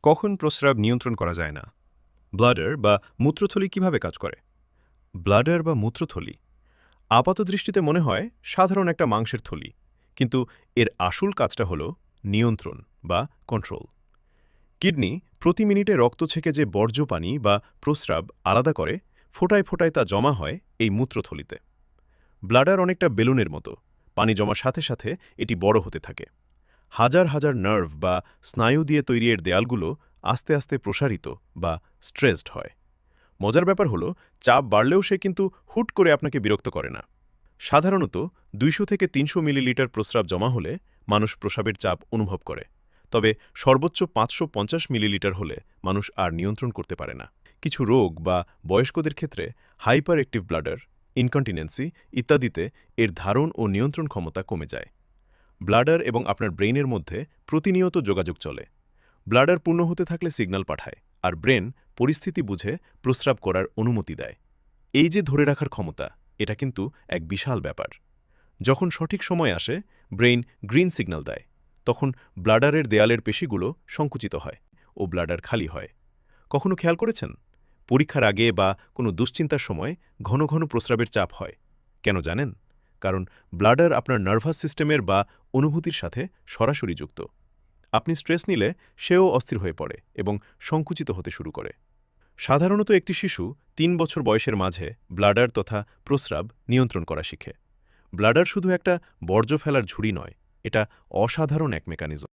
কখন প্রস্রাব নিয়ন্ত্রণ করা যায় না? ব্লাডার বা মূত্রথলি কিভাবে কাজ করে? ব্লাডার বা মূত্রথলি আপাতদৃষ্টিতে মনে হয় সাধারণ একটা মাংসের থলি, কিন্তু এর আসল কাজটা হল নিয়ন্ত্রণ বা কন্ট্রোল। কিডনি প্রতি মিনিটে রক্ত ছেঁকে যে বর্জ্য পানি বা প্রস্রাব আলাদা করে, ফোঁটায় ফোঁটায় তা জমা হয় এই মূত্রথলিতে। ব্লাডার অনেকটা বেলুনের মতো, পানি জমার সাথে সাথে এটি বড় হতে থাকে। হাজার হাজার নার্ভ বা স্নায়ু দিয়ে তৈরি এর দেয়ালগুলো আস্তে আস্তে প্রসারিত বা স্ট্রেসড হয়। মজার ব্যাপার হলো, চাপ বাড়লেও সে কিন্তু হুট করে আপনাকে বিরক্ত করে না। সাধারণত ২০০ থেকে ৩০০ মিলিলিটার প্রস্রাব জমা হলে মানুষ প্রস্রাবের চাপ অনুভব করে। তবে সর্বোচ্চ ৫৫০ মিলিলিটার হলে মানুষ আর নিয়ন্ত্রণ করতে পারে না। কিছু রোগ বা বয়স্কদের ক্ষেত্রে হাইপার অ্যাক্টিভ ব্লাডার, ইনকন্টিনেন্সি ইত্যাদিতে এর ধারণ ও নিয়ন্ত্রণ ক্ষমতা কমে যায়। ব্লাডার এবং আপনার ব্রেইনের মধ্যে প্রতিনিয়ত যোগাযোগ চলে। ব্লাডার পূর্ণ হতে থাকলে সিগন্যাল পাঠায়, আর ব্রেন পরিস্থিতি বুঝে প্রস্রাব করার অনুমতি দেয়। এই যে ধরে রাখার ক্ষমতা, এটা কিন্তু এক বিশাল ব্যাপার। যখন সঠিক সময় আসে, ব্রেইন গ্রিন সিগন্যাল দেয়, তখন ব্লাডারের দেয়ালের পেশিগুলো সংকুচিত হয় ও ব্লাডার খালি হয়। কখনো খেয়াল করেছেন, পরীক্ষার আগে বা কোনো দুশ্চিন্তার সময় ঘন ঘন প্রস্রাবের চাপ হয়? কেন জানেন? কারণ ব্লাডার আপনার নার্ভাস সিস্টেমের বা অনুভূতির সাথে সরাসরি যুক্ত। আপনি স্ট্রেস নিলে সেও অস্থির হয়ে পড়ে এবং সংকুচিত হতে শুরু করে। সাধারণত একটি শিশু ৩ বছর বয়সের মাঝে ব্লাডার তথা প্রস্রাব নিয়ন্ত্রণ করা শিখে। ব্লাডার শুধু একটা বর্জ্য ফেলার ঝুড়ি নয়, এটা অসাধারণ এক মেকানিজম।